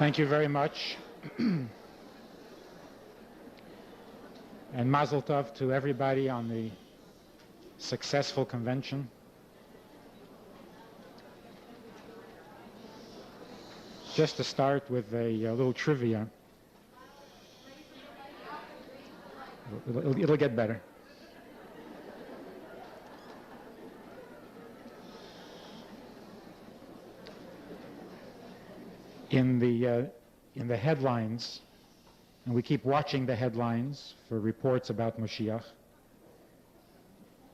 Thank you very much. And Mazel Tov to everybody on the successful convention. Just to start with a little trivia. It'll get better. In the headlines, and we keep watching the headlines for reports about Moshiach.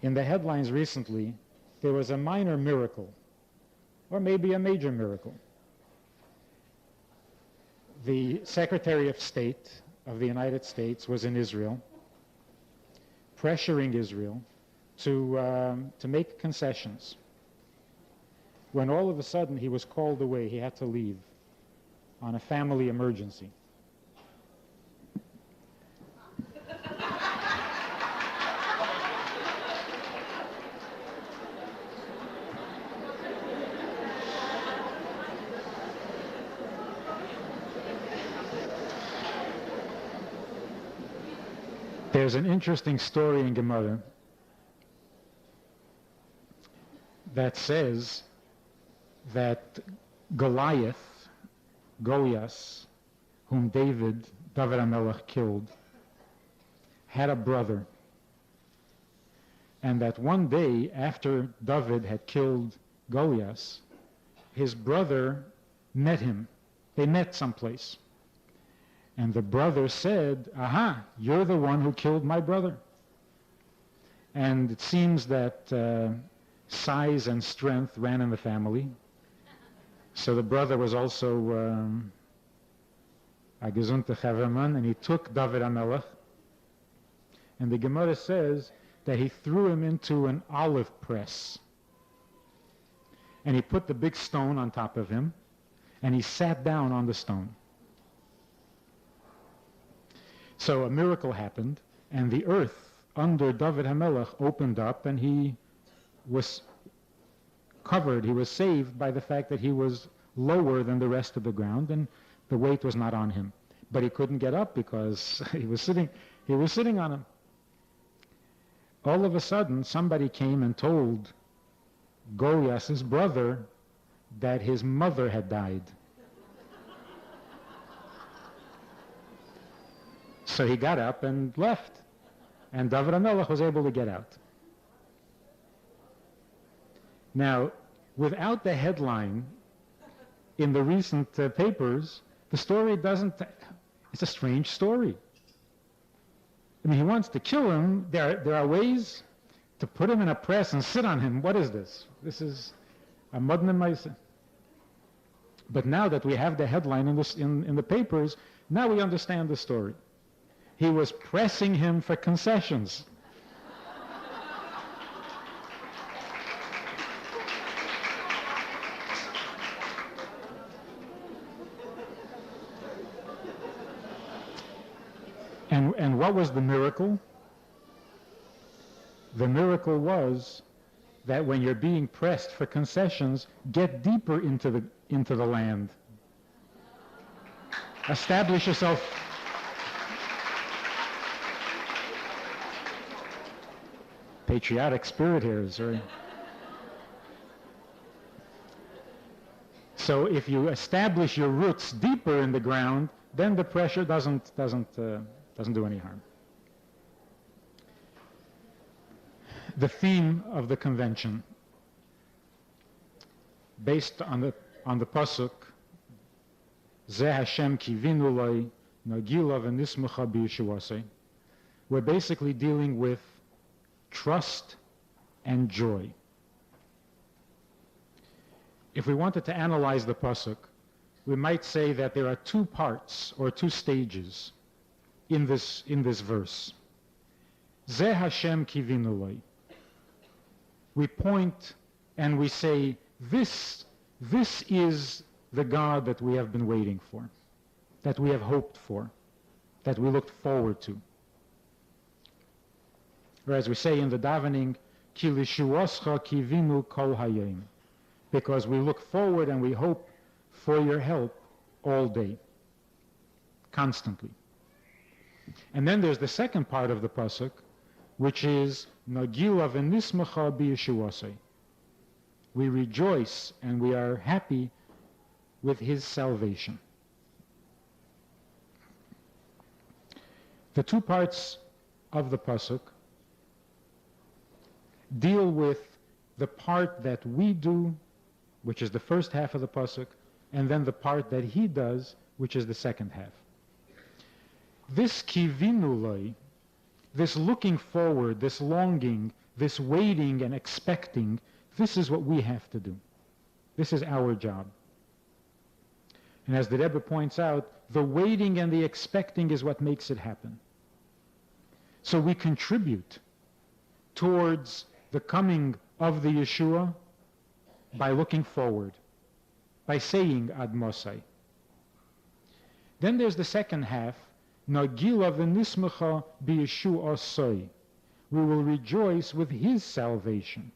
In the headlines recently, there was a minor miracle, or maybe a major miracle. The Secretary of State of the United States was in Israel, pressuring Israel to make concessions. When all of a sudden he was called away, he had to leave on a family emergency. There's an interesting story in Gemara that says that Goliath, whom David HaMelech killed, had a brother. And that one day after David had killed Goliath, his brother met him. They met someplace. And the brother said, "Aha, you're the one who killed my brother." And it seems that size and strength ran in the family. So the brother was also a gesunter Chaverman, and he took David HaMelech. And the Gemara says that he threw him into an olive press. And he put the big stone on top of him, and he sat down on the stone. So a miracle happened, and the earth under David HaMelech opened up, and he was covered, he was saved by the fact that he was lower than the rest of the ground, and the weight was not on him. But he couldn't get up because he was sitting on him. All of a sudden, somebody came and told Goliath's brother that his mother had died. So he got up and left, and David HaMelech was able to get out. Now, without the headline in the recent papers, the story it's a strange story. I mean, he wants to kill him. There are ways to put him in a press and sit on him. What is this? This is a modern Maisa. But now that we have the headline in the papers, now we understand the story. He was pressing him for concessions. And what was the miracle? The miracle was that when you're being pressed for concessions, get deeper into the land. Establish yourself. Patriotic spirit here is very. So if you establish your roots deeper in the ground, then the pressure doesn't do any harm. The theme of the convention, based on the pasuk, Zeh Hashem kivinu loi nagila v'nismucha b'yeshuasei, we're basically dealing with trust and joy. If we wanted to analyze the pasuk, we might say that there are two parts or two stages in this verse. Zeh Hashem kivinu loi. We point and we say, this is the God that we have been waiting for, that we have hoped for, that we looked forward to. Or as we say in the davening, Ki lishuoscha kivinu kol hayom, because we look forward and we hope for your help all day, constantly. And then there's the second part of the pasuk, which is Nagila v'nismacha b'yeshuasei. We rejoice and we are happy with his salvation. The two parts of the pasuk deal with the part that we do, which is the first half of the pasuk, and then the part that he does, which is the second half. This kivinulai, this looking forward, this longing, this waiting and expecting, this is what we have to do. This is our job. And as the Rebbe points out, the waiting and the expecting is what makes it happen. So we contribute towards the coming of the Yeshua by looking forward, by saying Ad Mosai. Then there's the second half, Nagila v'nismacha b'Yeshuasei. We will rejoice with his salvation.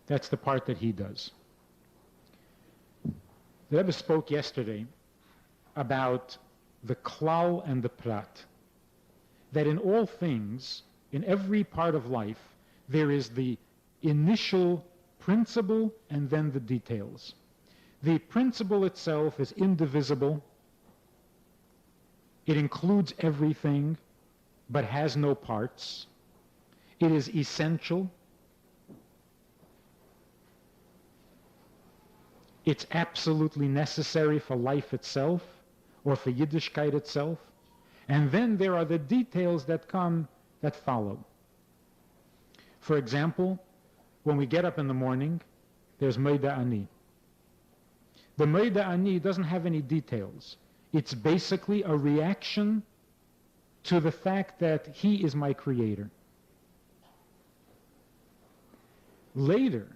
That's the part that he does. The Rebbe spoke yesterday about the klal and the prat. That in all things, in every part of life, there is the initial principle and then the details. The principle itself is indivisible. It includes everything, but has no parts. It is essential. It's absolutely necessary for life itself, or for Yiddishkeit itself. And then there are the details that come, that follow. For example, when we get up in the morning, there's Meida Ani. The Meida Ani doesn't have any details. It's basically a reaction to the fact that he is my creator. Later,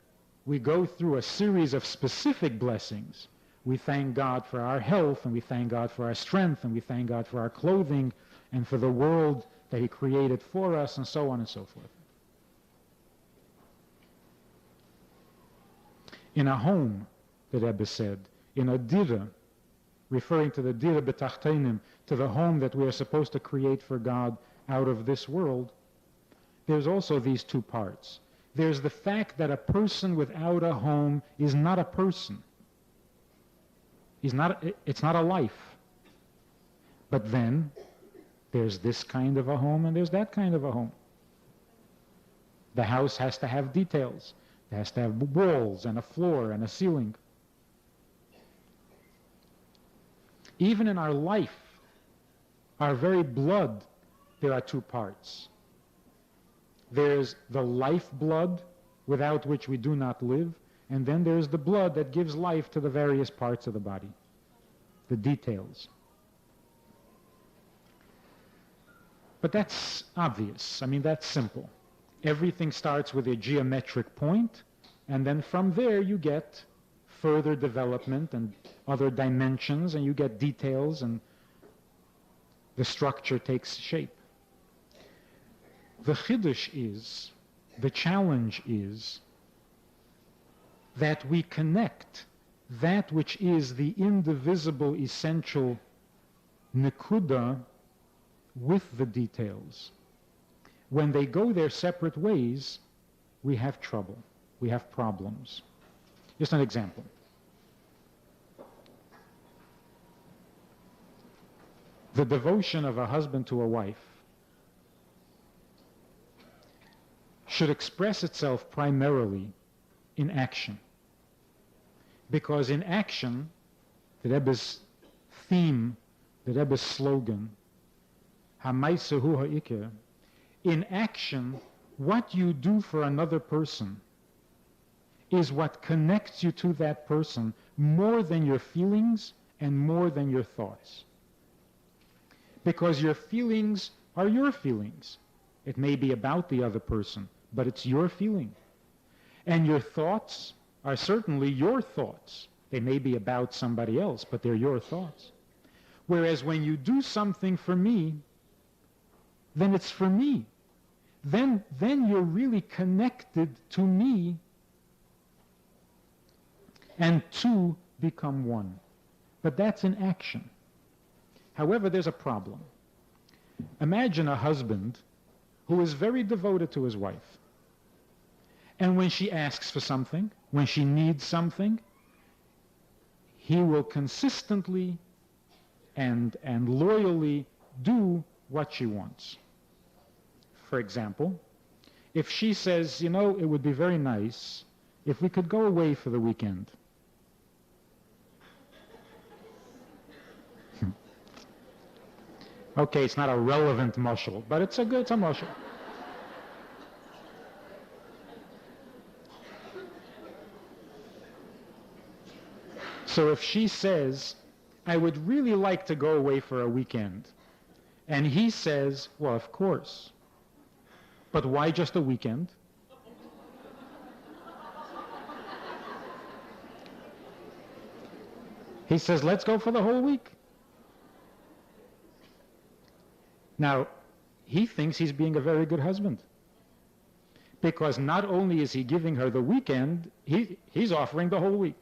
we go through a series of specific blessings. We thank God for our health, and we thank God for our strength, and we thank God for our clothing, and for the world that he created for us, and so on and so forth. In a home, the Rebbe said, in a dira, referring to the dira b'tachtenim, to the home that we are supposed to create for God out of this world, there's also these two parts. There's the fact that a person without a home is not a person. It's not a life. But then, there's this kind of a home and there's that kind of a home. The house has to have details. It has to have walls and a floor and a ceiling. Even in our life, our very blood, there are two parts. There's the lifeblood, without which we do not live, and then there's the blood that gives life to the various parts of the body, the details. But that's obvious. I mean, that's simple. Everything starts with a geometric point, and then from there you get further development and other dimensions, and you get details, and the structure takes shape. The chiddush is, the challenge is, that we connect that which is the indivisible, essential nekuda with the details. When they go their separate ways, we have trouble. We have problems. Just an example. The devotion of a husband to a wife should express itself primarily in action. Because in action, the Rebbe's theme, the Rebbe's slogan, Hamaisa hu ha'ikir, in action, what you do for another person is what connects you to that person more than your feelings and more than your thoughts. Because your feelings are your feelings. It may be about the other person, but it's your feeling. And your thoughts are certainly your thoughts. They may be about somebody else, but they're your thoughts. Whereas when you do something for me, then it's for me. Then you're really connected to me and to become one. But that's in action. However, there's a problem. Imagine a husband who is very devoted to his wife. And when she asks for something, when she needs something, he will consistently and loyally do what she wants. For example, if she says, you know, it would be very nice if we could go away for the weekend. Okay, it's not a relevant mashal, but it's a mashal. So if she says, I would really like to go away for a weekend, and he says, well, of course, but why just a weekend? He says, let's go for the whole week. Now, he thinks he's being a very good husband, because not only is he giving her the weekend, he's offering the whole week.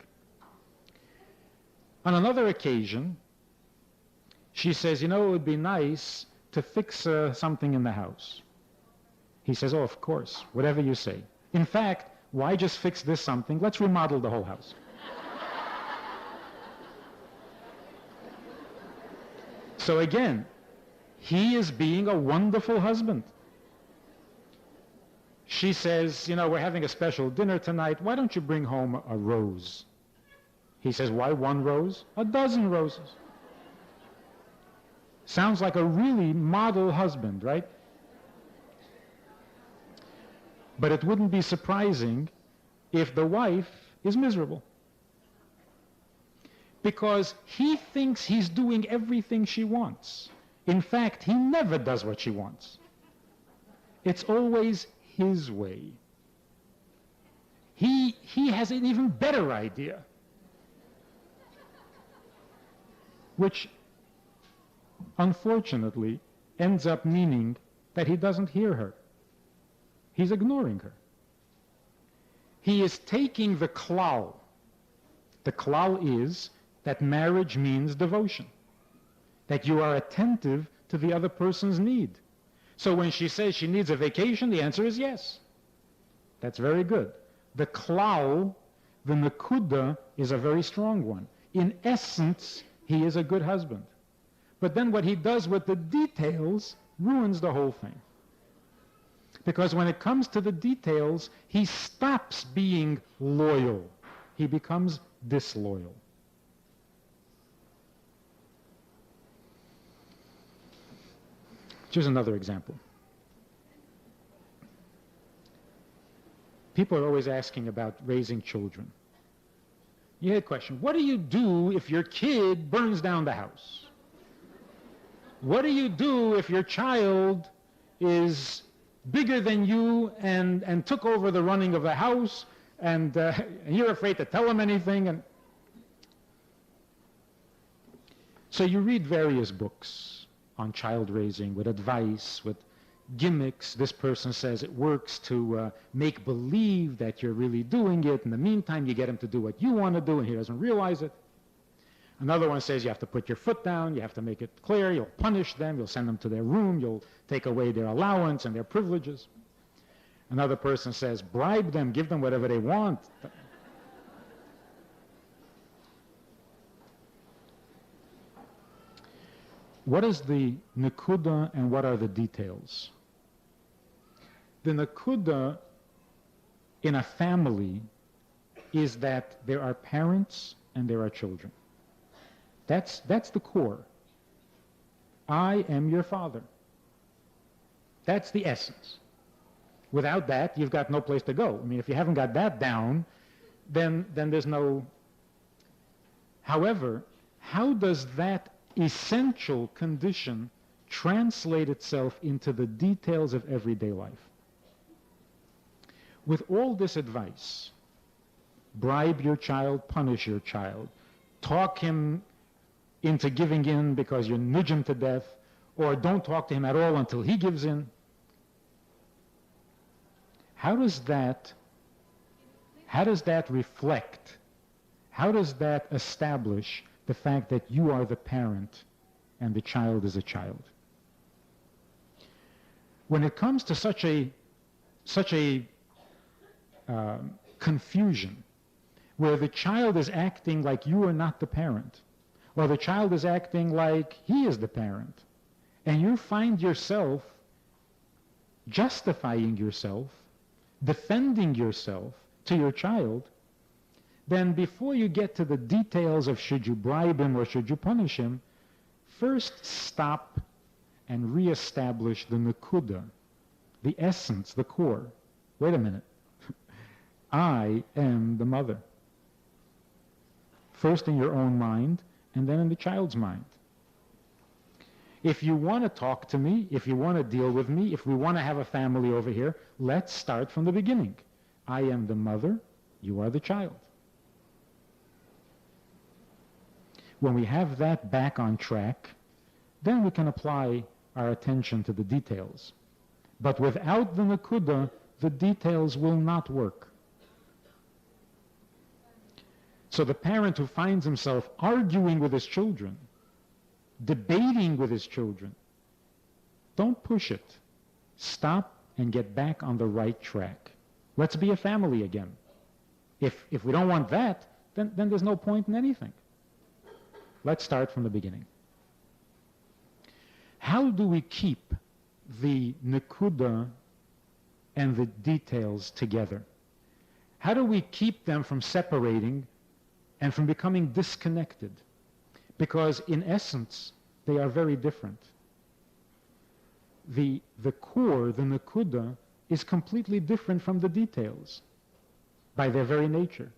On another occasion, she says, you know, it would be nice to fix something in the house. He says, oh, of course, whatever you say. In fact, why just fix this something? Let's remodel the whole house. So again, he is being a wonderful husband. She says, you know, we're having a special dinner tonight. Why don't you bring home a rose? He says, why one rose? A dozen roses. Sounds like a really model husband, right? But it wouldn't be surprising if the wife is miserable, because he thinks he's doing everything she wants. In fact, he never does what she wants. It's always his way. He has an even better idea, which unfortunately ends up meaning that he doesn't hear her. He's ignoring her. He is taking the klal. The klal is that marriage means devotion, that you are attentive to the other person's need. So when she says she needs a vacation, the answer is yes. That's very good. The klal, the nekuda, is a very strong one. In essence, he is a good husband. But then what he does with the details ruins the whole thing. Because when it comes to the details, he stops being loyal. He becomes disloyal. Here's another example. People are always asking about raising children. You hear a question, what do you do if your kid burns down the house? What do you do if your child is bigger than you and took over the running of the house and you're afraid to tell him anything? And so you read various books on child raising with advice, with gimmicks. This person says it works to make believe that you're really doing it. In the meantime, you get him to do what you want to do, and he doesn't realize it. Another one says you have to put your foot down, you have to make it clear, you'll punish them, you'll send them to their room, you'll take away their allowance and their privileges. Another person says bribe them, give them whatever they want. What is the nekuda and what are the details? The nekuda in a family is that there are parents and there are children. That's the core. I am your father. That's the essence. Without that, you've got no place to go. I mean, if you haven't got that down, then there's no... However, how does that essential condition translate itself into the details of everyday life? With all this advice, bribe your child, punish your child, talk him into giving in because you nudge him to death, or don't talk to him at all until he gives in. How does that reflect? How does that establish the fact that you are the parent and the child is a child? When it comes to such a confusion, where the child is acting like you are not the parent, or the child is acting like he is the parent, and you find yourself justifying yourself, defending yourself to your child, then before you get to the details of should you bribe him or should you punish him, first stop and reestablish the nakuda, the essence, the core. Wait a minute. I am the mother. First in your own mind, and then in the child's mind. If you want to talk to me, if you want to deal with me, if we want to have a family over here, let's start from the beginning. I am the mother, you are the child. When we have that back on track, then we can apply our attention to the details. But without the nakuda, the details will not work. So the parent who finds himself arguing with his children, debating with his children, don't push it. Stop and get back on the right track. Let's be a family again. If we don't want that, then there's no point in anything. Let's start from the beginning. How do we keep the nakuda and the details together? How do we keep them from separating and from becoming disconnected? Because in essence, they are very different. The core, the nakuda, is completely different from the details by their very nature.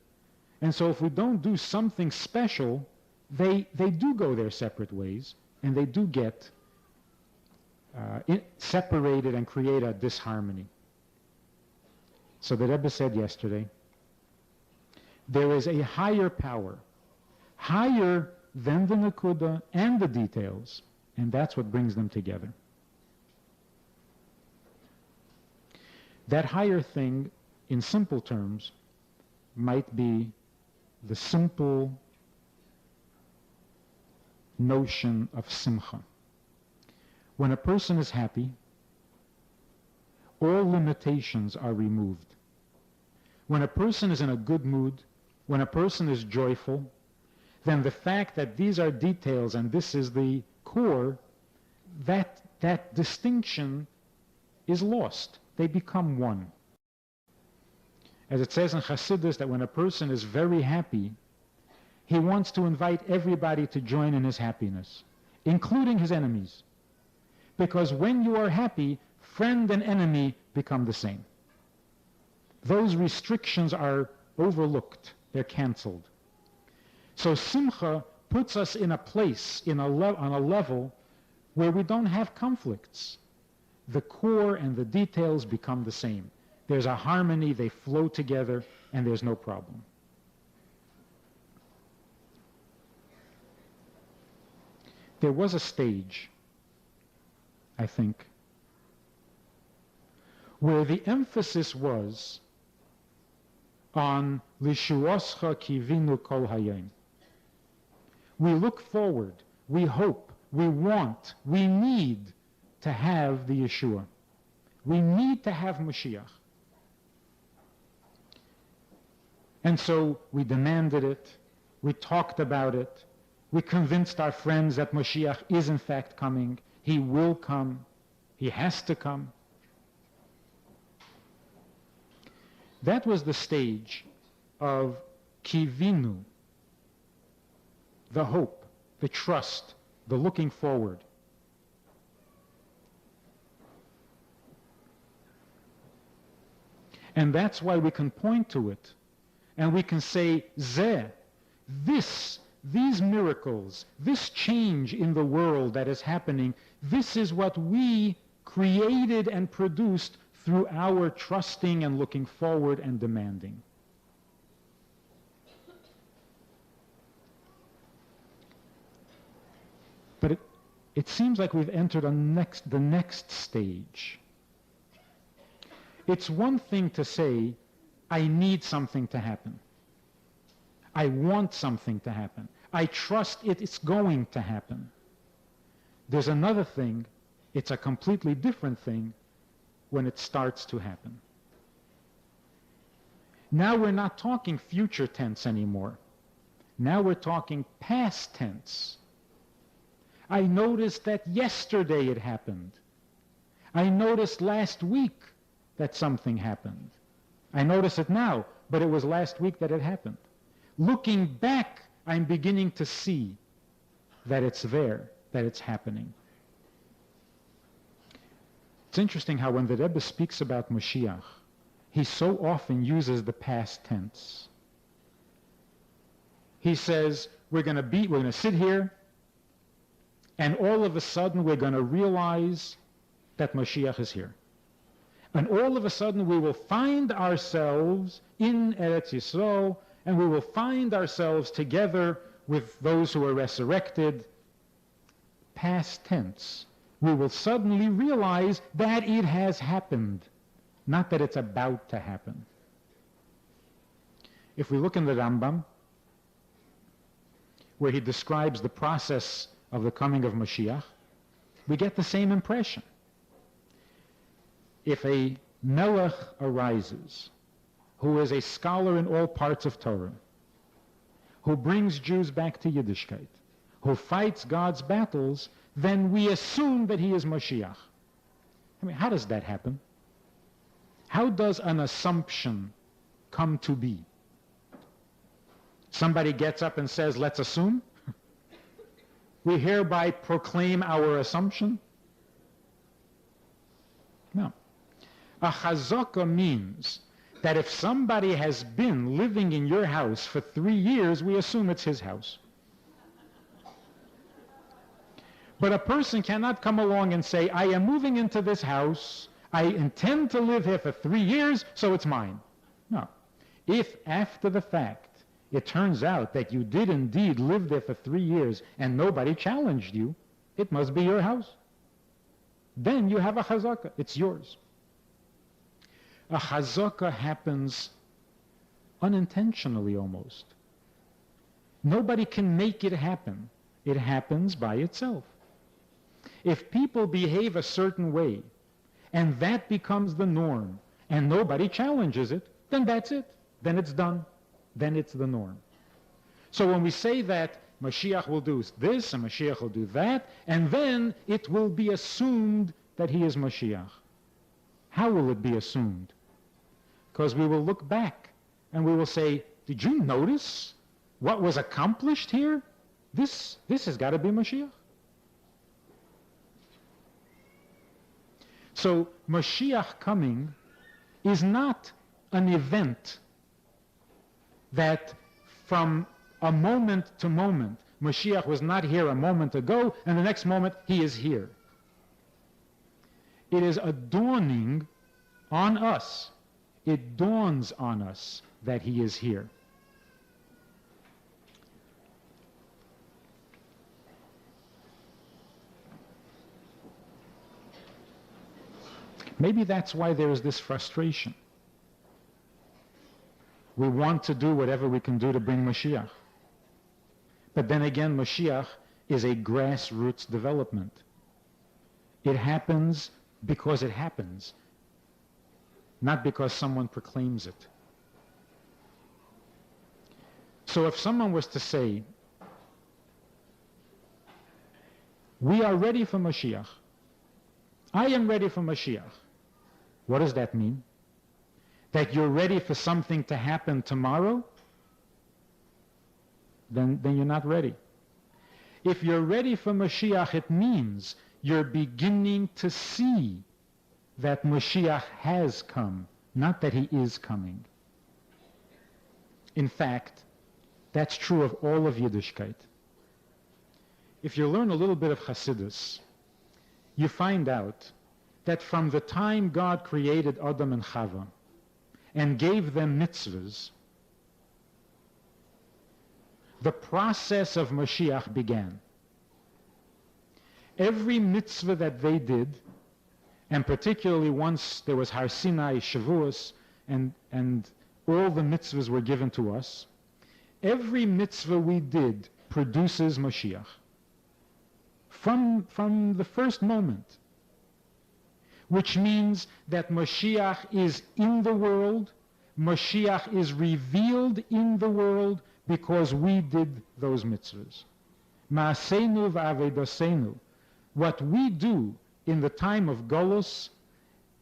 And so if we don't do something special, they do go their separate ways, and they do get separated and create a disharmony. So the Rebbe said yesterday, there is a higher power, higher than the nakuda and the details, and that's what brings them together. That higher thing, in simple terms, might be the simple notion of simcha. When a person is happy, all limitations are removed. When a person is in a good mood, when a person is joyful, then the fact that these are details and this is the core, that distinction is lost. They become one. As it says in Chassidus, that when a person is very happy, he wants to invite everybody to join in his happiness, including his enemies. Because when you are happy, friend and enemy become the same. Those restrictions are overlooked. They're canceled. So simcha puts us in a place, on a level where we don't have conflicts. The core and the details become the same. There's a harmony, they flow together, and there's no problem. There was a stage, I think, where the emphasis was on Lishuoscha kivinu kol hayom. We look forward, we hope, we want, we need to have the Yeshua. We need to have Moshiach. And so we demanded it, we talked about it, we convinced our friends that Moshiach is in fact coming, he will come, he has to come. That was the stage of kivinu, the hope, the trust, the looking forward. And that's why we can point to it, and we can say, these miracles, this change in the world that is happening, this is what we created and produced through our trusting and looking forward and demanding. But it seems like we've entered the next stage. It's one thing to say, I need something to happen. I want something to happen. I trust it's going to happen. There's another thing, it's a completely different thing when it starts to happen. Now we're not talking future tense anymore. Now we're talking past tense. I noticed that yesterday it happened. I noticed last week that something happened. I notice it now, but it was last week that it happened. Looking back, I'm beginning to see that it's there, that it's happening. It's interesting how when the Rebbe speaks about Moshiach, he so often uses the past tense. He says, we're going to sit here, and all of a sudden we're going to realize that Mashiach is here. And all of a sudden we will find ourselves in Eretz Yisrael, and we will find ourselves together with those who are resurrected. Past tense. We will suddenly realize that it has happened, not that it's about to happen. If we look in the Rambam, where he describes the process of the coming of Mashiach, we get the same impression. If a melech arises, who is a scholar in all parts of Torah, who brings Jews back to Yiddishkeit, who fights God's battles, then we assume that he is Mashiach. I mean, how does that happen? How does an assumption come to be? Somebody gets up and says, let's assume? We hereby proclaim our assumption? No. A chazaka means that if somebody has been living in your house for 3 years, we assume it's his house. But a person cannot come along and say, I am moving into this house, I intend to live here for 3 years, so it's mine. No. If after the fact it turns out that you did indeed live there for 3 years and nobody challenged you, it must be your house. Then you have a chazaka, it's yours. A chazaka happens unintentionally almost. Nobody can make it happen. It happens by itself. If people behave a certain way, and that becomes the norm, and nobody challenges it, then that's it. Then it's done. Then it's the norm. So when we say that Mashiach will do this, and Mashiach will do that, and then it will be assumed that he is Mashiach. How will it be assumed? Because we will look back, and we will say, did you notice what was accomplished here? This has got to be Mashiach. So Mashiach coming is not an event that from a moment to moment, Mashiach was not here a moment ago, and the next moment he is here. It is a dawning on us. It dawns on us that he is here. Maybe that's why there is this frustration. We want to do whatever we can do to bring Mashiach. But then again, Mashiach is a grassroots development. It happens because it happens, not because someone proclaims it. So if someone was to say, we are ready for Mashiach, I am ready for Mashiach, what does that mean? That you're ready for something to happen tomorrow? Then you're not ready. If you're ready for Mashiach, it means you're beginning to see that Mashiach has come, not that he is coming. In fact, that's true of all of Yiddishkeit. If you learn a little bit of Hasidus, you find out that from the time God created Adam and Chava and gave them mitzvahs, the process of Mashiach began. Every mitzvah that they did, and particularly once there was Har Sinai, Shavuos, and all the mitzvahs were given to us, Every mitzvah we did produces Mashiach. From the first moment. Which means that Mashiach is in the world, Mashiach is revealed in the world because we did those mitzvahs. Ma'aseinu v'avedosenu. What we do in the time of Golus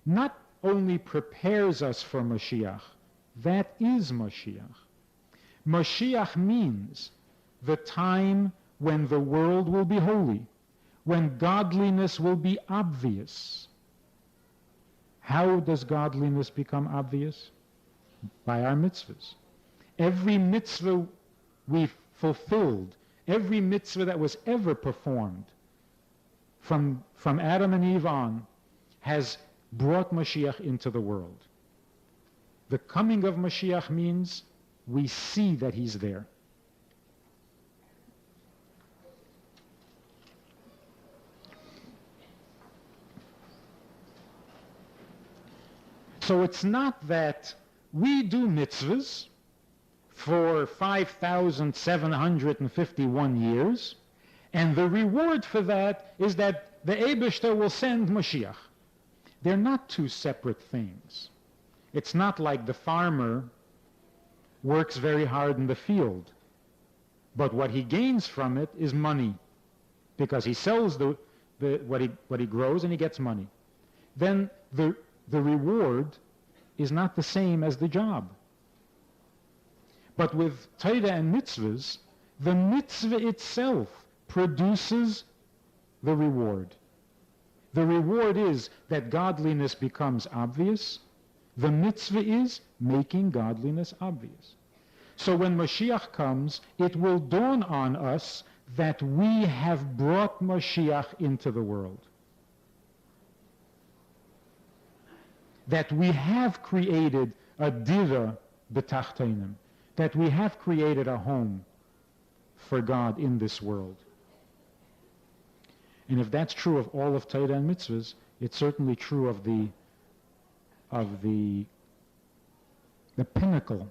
not only prepares us for Mashiach, that is Mashiach. Mashiach means the time when the world will be holy, when godliness will be obvious. How does godliness become obvious? By our mitzvahs. Every mitzvah we fulfilled, every mitzvah that was ever performed from Adam and Eve on has brought Mashiach into the world. The coming of Mashiach means we see that he's there. So it's not that we do mitzvahs for 5,751 years, and the reward for that is that the Eibishter will send Mashiach. They're not two separate things. It's not like the farmer works very hard in the field, but what he gains from it is money, because he sells what he grows and he gets money. Then the reward is not the same as the job. But with Torah and mitzvahs, the mitzvah itself produces the reward. The reward is that godliness becomes obvious. The mitzvah is making godliness obvious. So when Mashiach comes, it will dawn on us that we have brought Mashiach into the world. That we have created a dira b'tachtonim, that we have created a home for God in this world. And if that's true of all of Torah and mitzvahs, it's certainly true of the pinnacle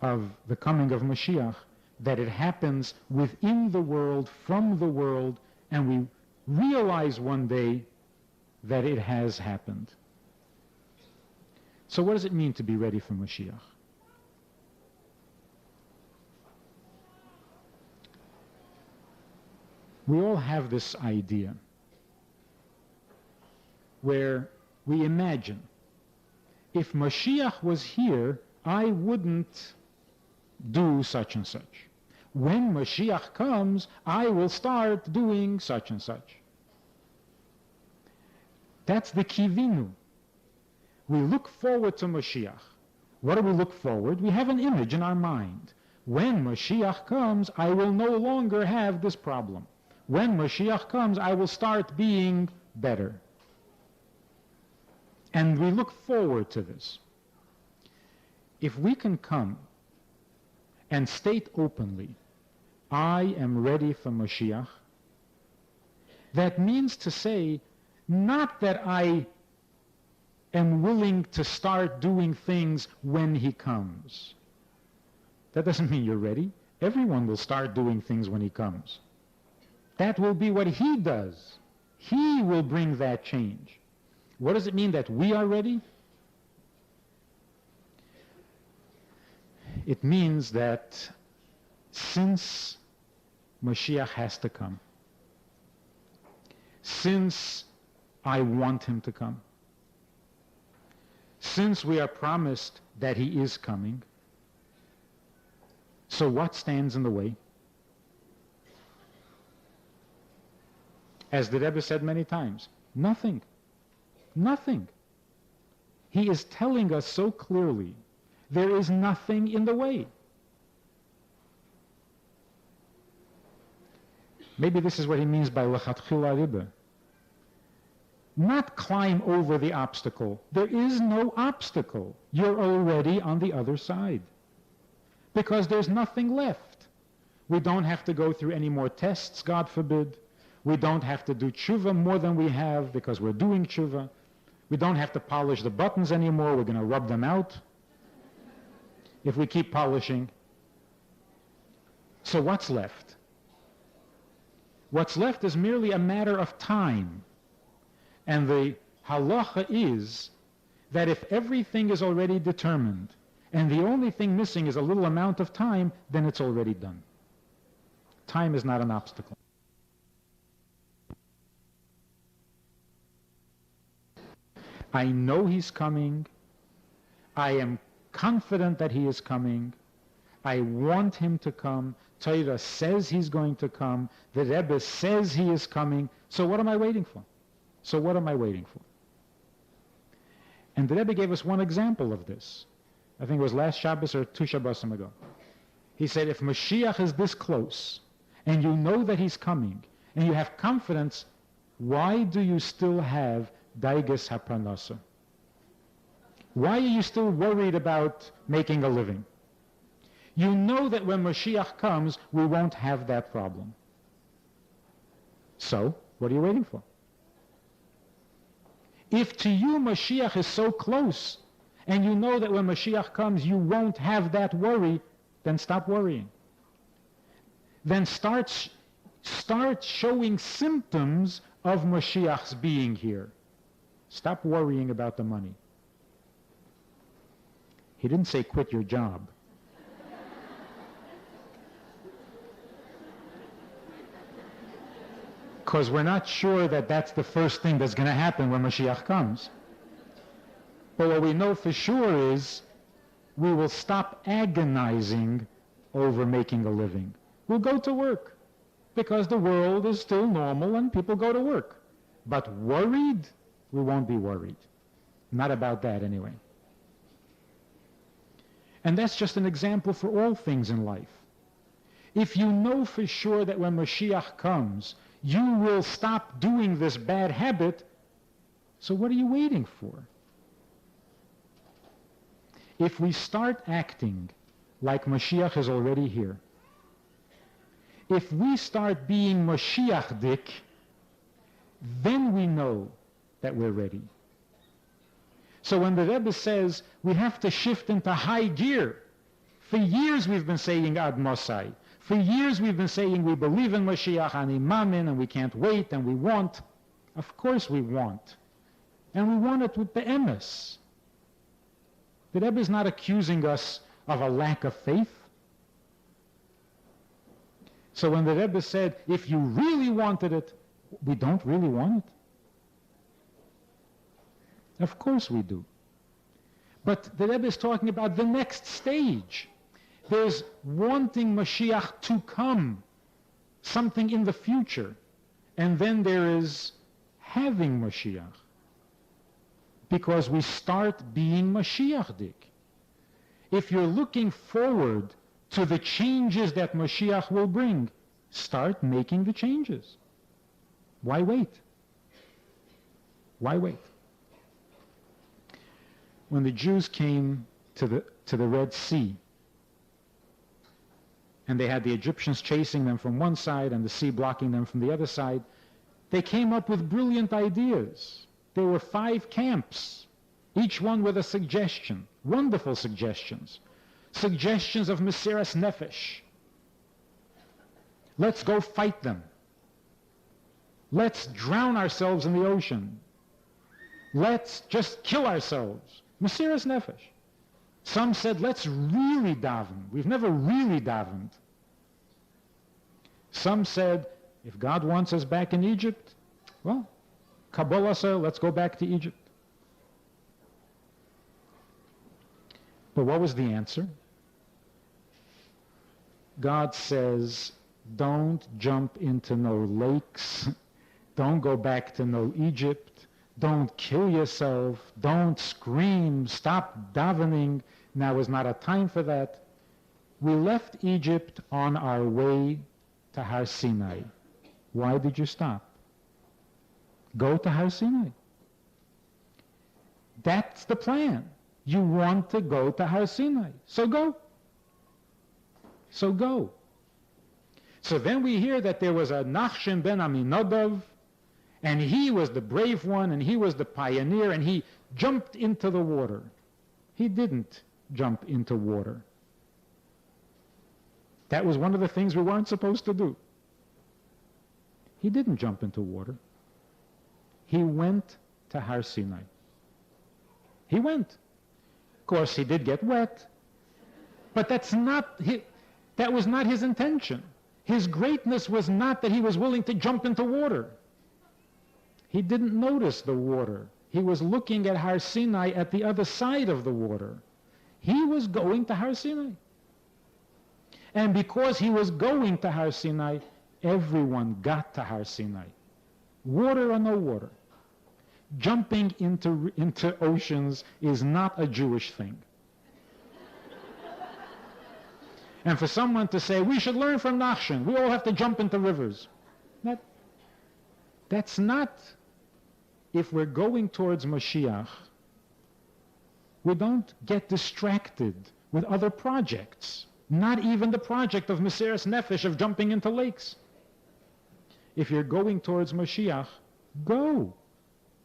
of the coming of Mashiach, that it happens within the world, from the world, and we realize one day that it has happened. So what does it mean to be ready for Mashiach? We all have this idea where we imagine, if Mashiach was here, I wouldn't do such and such. When Mashiach comes, I will start doing such and such. That's the kivinu. We look forward to Mashiach. What do we look forward? We have an image in our mind. When Mashiach comes, I will no longer have this problem. When Mashiach comes, I will start being better. And we look forward to this. If we can come and state openly, I am ready for Mashiach, that means to say, not that I am willing to start doing things when he comes. That doesn't mean you're ready. Everyone will start doing things when he comes. That will be what he does. He will bring that change. What does it mean that we are ready? It means that since Mashiach has to come, since I want him to come, since we are promised that he is coming, so what stands in the way? As the Rebbe said many times, nothing. Nothing. He is telling us so clearly, there is nothing in the way. Maybe this is what he means by lechatchila riba. Not climb over the obstacle. There is no obstacle. You're already on the other side. Because there's nothing left. We don't have to go through any more tests, God forbid. We don't have to do tshuva more than we have because we're doing tshuva. We don't have to polish the buttons anymore. We're going to rub them out. if we keep polishing. So what's left? What's left is merely a matter of time. And the halacha is that if everything is already determined, and the only thing missing is a little amount of time, then it's already done. Time is not an obstacle. I know he's coming. I am confident that he is coming. I want him to come. Torah says he's going to come. The Rebbe says he is coming. So what am I waiting for? So what am I waiting for? And the Rebbe gave us one example of this. I think it was last Shabbos or 2 Shabbosim ago. He said, if Mashiach is this close, and you know that he's coming, and you have confidence, why do you still have daiges haparnasa? Why are you still worried about making a living? You know that when Moshiach comes, we won't have that problem. So, what are you waiting for? If to you Mashiach is so close, and you know that when Mashiach comes you won't have that worry, then stop worrying. Then start showing symptoms of Mashiach's being here. Stop worrying about the money. He didn't say quit your job. Because we're not sure that that's the first thing that's going to happen when Mashiach comes. But what we know for sure is we will stop agonizing over making a living. We'll go to work because the world is still normal and people go to work. But worried? We won't be worried. Not about that anyway. And that's just an example for all things in life. If you know for sure that when Mashiach comes, you will stop doing this bad habit, so what are you waiting for? If we start acting like Mashiach is already here, if we start being Mashiach-dik, then we know that we're ready. So when the Rebbe says we have to shift into high gear, for years we've been saying Ad Mosai. For years we've been saying we believe in Mashiach, Ani Mamin, and we can't wait, and we want. Of course we want. And we want it with the emes. The Rebbe is not accusing us of a lack of faith. So when the Rebbe said, if you really wanted it, we don't really want it. Of course we do. But the Rebbe is talking about the next stage. There's wanting Mashiach to come, something in the future. And then there is having Mashiach. Because we start being Mashiach-dik. If you're looking forward to the changes that Mashiach will bring, start making the changes. Why wait? Why wait? When the Jews came to the Red Sea, and they had the Egyptians chasing them from one side and the sea blocking them from the other side, they came up with brilliant ideas. There were 5 camps, each one with a suggestion, wonderful suggestions. Suggestions of Mesiras Nefesh. Let's go fight them. Let's drown ourselves in the ocean. Let's just kill ourselves. Mesiras Nefesh. Some said, let's really daven. We've never really davened. Some said, if God wants us back in Egypt, well, Kabbalah said, let's go back to Egypt. But what was the answer? God says, don't jump into no lakes. Don't go back to no Egypt. Don't kill yourself. Don't scream. Stop davening. Now is not a time for that. We left Egypt on our way to Har Sinai. Why did you stop? Go to Har Sinai. That's the plan. You want to go to Har Sinai. So go. So go. So then we hear that there was a Nachshon ben Aminadav, and he was the brave one, and he was the pioneer, and he jumped into the water. He didn't jump into water. That was one of the things we weren't supposed to do. He didn't jump into water. He went to Har Sinai. He went. Of course, he did get wet, but that was not his intention. His greatness was not that he was willing to jump into water. He didn't notice the water. He was looking at Har Sinai at the other side of the water. He was going to Har Sinai. And because he was going to Har Sinai, everyone got to Har Sinai. Water or no water. Jumping into oceans is not a Jewish thing. And for someone to say, we should learn from Nachshon, we all have to jump into rivers. That's not, if we're going towards Mashiach, we don't get distracted with other projects. Not even the project of Mesiras Nefesh, of jumping into lakes. If you're going towards Mashiach, go.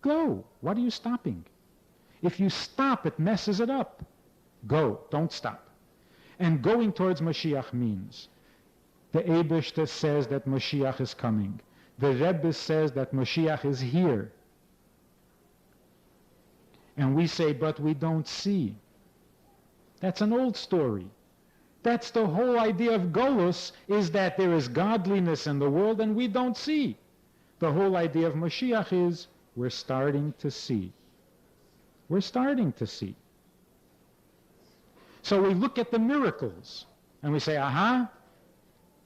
Go. What are you stopping? If you stop, it messes it up. Go. Don't stop. And going towards Mashiach means the Eibishter says that Mashiach is coming. The Rebbe says that Mashiach is here. And we say, but we don't see. That's an old story. That's the whole idea of Golus, is that there is godliness in the world and we don't see. The whole idea of Mashiach is we're starting to see. We're starting to see. So we look at the miracles and we say, aha,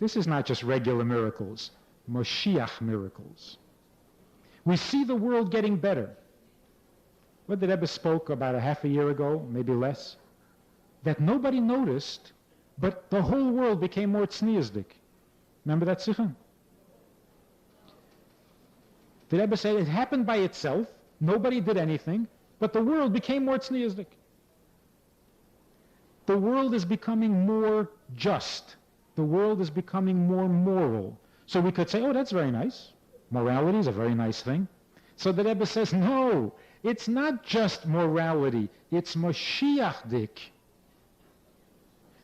this is not just regular miracles, Moshiach miracles. We see the world getting better. What the Rebbe spoke about a half a year ago, maybe less, that nobody noticed, but the whole world became more tzniusdik. Remember that Sichon? The Rebbe said it happened by itself, nobody did anything, but the world became more tzniusdik. The world is becoming more just. The world is becoming more moral. So we could say, oh, that's very nice. Morality is a very nice thing. So the Rebbe says, no, it's not just morality, it's Moshiachdik.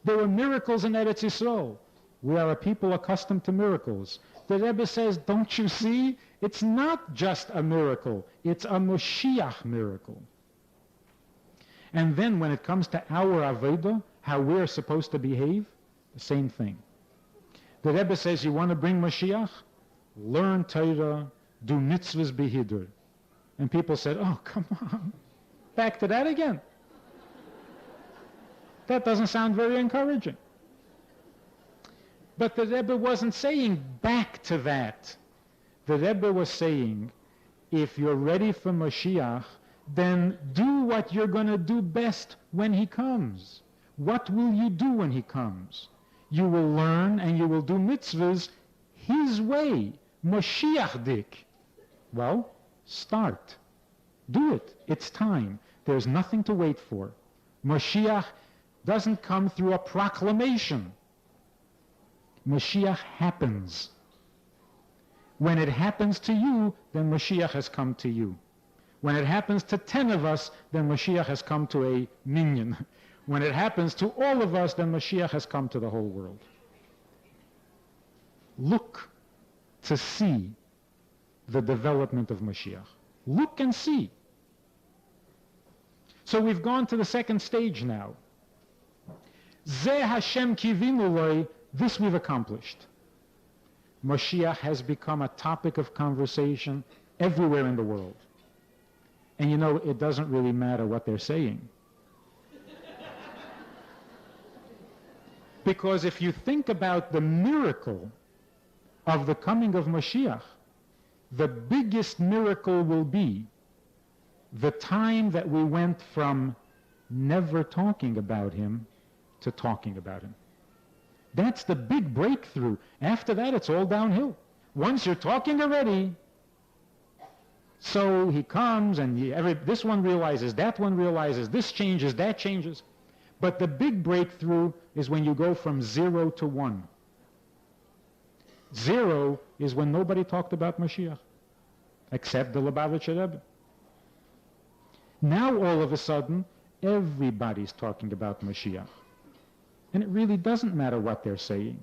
There were miracles in Eretz Yisrael. We are a people accustomed to miracles. The Rebbe says, don't you see? It's not just a miracle, it's a Moshiach miracle. And then when it comes to our Avodah, how we're supposed to behave, the same thing. The Rebbe says, you want to bring Mashiach? Learn Torah, do mitzvahs behidur. And people said, oh, come on, back to that again. That doesn't sound very encouraging. But the Rebbe wasn't saying back to that. The Rebbe was saying, if you're ready for Mashiach, then do what you're going to do best when he comes. What will you do when he comes? You will learn and you will do mitzvahs his way, Moshiachdik. Well, start. Do it. It's time. There's nothing to wait for. Mashiach doesn't come through a proclamation. Mashiach happens. When it happens to you, then Mashiach has come to you. When it happens to 10 of us, then Mashiach has come to a minyan. When it happens to all of us, then Mashiach has come to the whole world. Look to see the development of Mashiach. Look and see. So we've gone to the second stage now. Zeh Hashem kivinu loi, this we've accomplished. Mashiach has become a topic of conversation everywhere in the world. And you know, it doesn't really matter what they're saying. Because if you think about the miracle of the coming of Mashiach, the biggest miracle will be the time that we went from never talking about him to talking about him. That's the big breakthrough. After that, it's all downhill. Once you're talking already, so he comes and this one realizes, that one realizes, this changes, that changes. But the big breakthrough is when you go from 0 to 1. 0 is when nobody talked about Mashiach, except the Lubavitcher Rebbe. Now all of a sudden, everybody's talking about Mashiach. And it really doesn't matter what they're saying.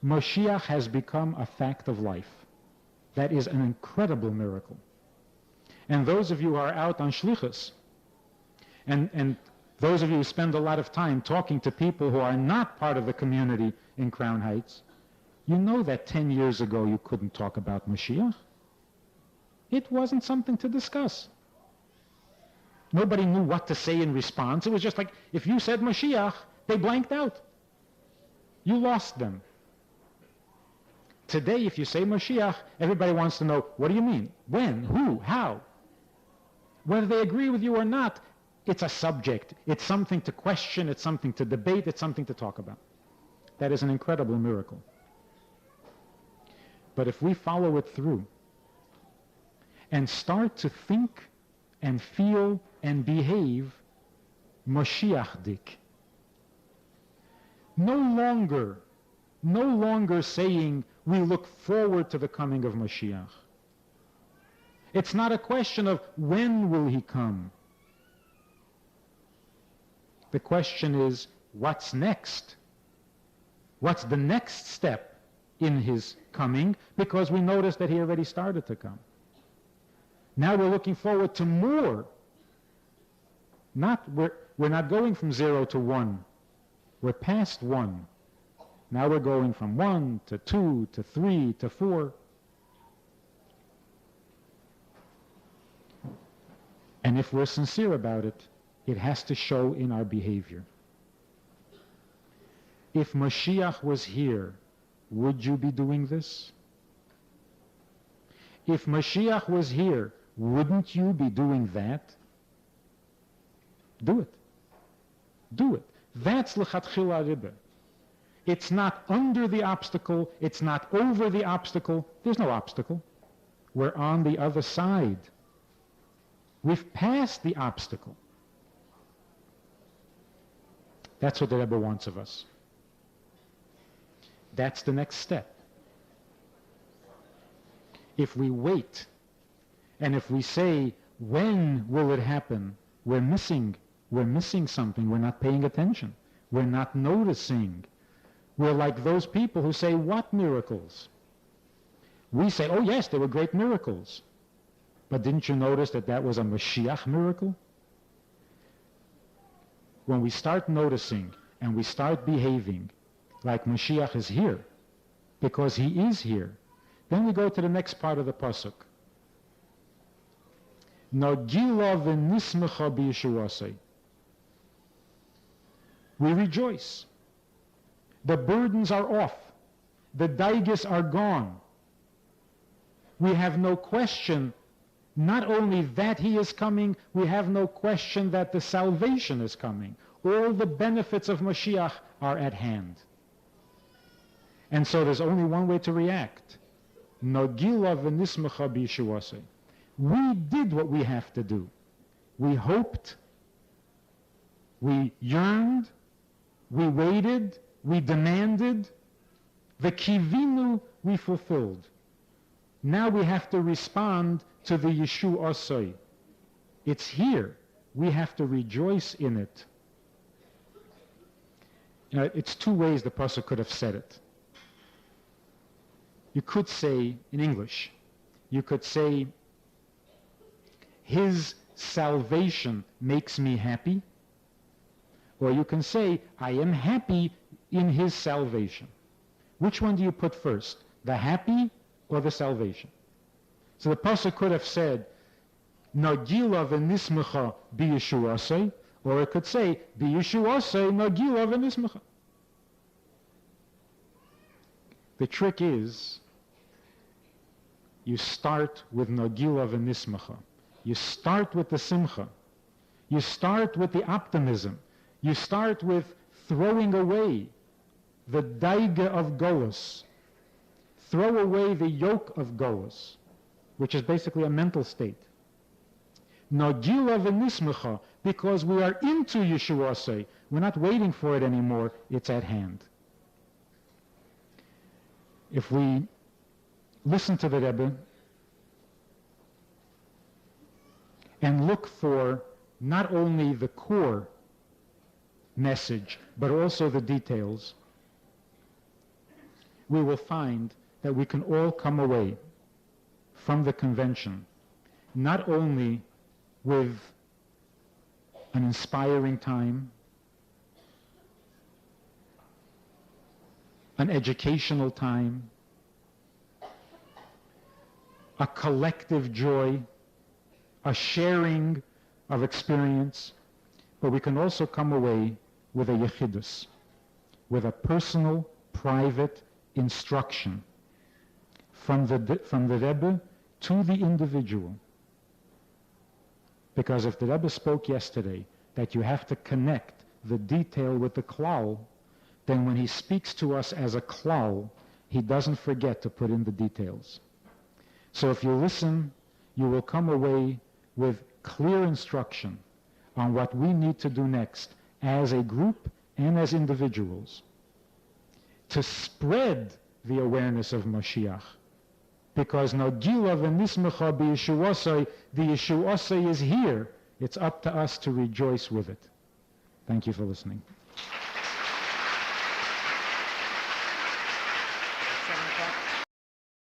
Moshiach has become a fact of life. That is an incredible miracle. And those of you who are out on shlichus, and those of you who spend a lot of time talking to people who are not part of the community in Crown Heights, you know that 10 years ago you couldn't talk about Mashiach. It wasn't something to discuss. Nobody knew what to say in response. It was just like, if you said Mashiach, they blanked out. You lost them. Today, if you say Mashiach, everybody wants to know, what do you mean? When? Who? How? Whether they agree with you or not, it's a subject. It's something to question. It's something to debate. It's something to talk about. That is an incredible miracle. But if we follow it through and start to think and feel and behave Moshiach-dik, no longer saying we look forward to the coming of Mashiach. It's not a question of when will he come. The question is, what's next? What's the next step in his coming? Because we notice that he already started to come. Now we're looking forward to more. We're not going from 0 to 1. We're past 1. Now we're going from 1 to 2 to 3 to 4. And if we're sincere about it, it has to show in our behavior. If Mashiach was here, would you be doing this? If Mashiach was here, wouldn't you be doing that? Do it. Do it. That's l'chatchila riba. It's not under the obstacle. It's not over the obstacle. There's no obstacle. We're on the other side. We've passed the obstacle. That's what the Rebbe wants of us. That's the next step. If we wait, and if we say, when will it happen? We're missing something. We're not paying attention. We're not noticing. We're like those people who say, what miracles? We say, oh yes, they were great miracles. But didn't you notice that that was a Mashiach miracle? When we start noticing and we start behaving like Mashiach is here, because he is here, then we go to the next part of the pasuk. Nagila v'nismecha b'yeshuasei. We rejoice. The burdens are off. The daigas are gone. We have no question, not only that he is coming, we have no question that the salvation is coming. All the benefits of Mashiach are at hand. And so there's only one way to react. Nagila v'nismecha b'yeshuasei. We did what we have to do. We hoped, we yearned, we waited, we demanded. The kivinu we fulfilled. Now we have to respond to the Yeshu Osoi. It's here. We have to rejoice in it. You know, it's two ways the pasuk could have said it. You could say, in English, you could say, his salvation makes me happy. Or you can say, I am happy in his salvation. Which one do you put first? The happy or the salvation? So the pasuk could have said, Nagila v'nismecha b'yeshuasei, or it could say, b'yeshuasei nagila v'nismecha. The trick is, you start with nagila v'nismecha. You start with the simcha. You start with the optimism. You start with throwing away the daiga of Golus. Throw away the yoke of Golus, which is basically a mental state. Nagila v'nismecha, because we are into Yeshuasei. We're not waiting for it anymore. It's at hand. If we listen to the Rebbe and look for not only the core message, but also the details, we will find that we can all come away from the convention not only with an inspiring time, an educational time, a collective joy, a sharing of experience, but we can also come away with a yechidus, with a personal, private instruction from the Rebbe to the individual. Because if the Rebbe spoke yesterday that you have to connect the detail with the klal, then when he speaks to us as a klal, he doesn't forget to put in the details. So if you listen, you will come away with clear instruction on what we need to do next as a group and as individuals to spread the awareness of Mashiach. Because Nagila v'nismecha b'Yeshuasai, the Yeshuasai is here. It's up to us to rejoice with it. Thank you for listening.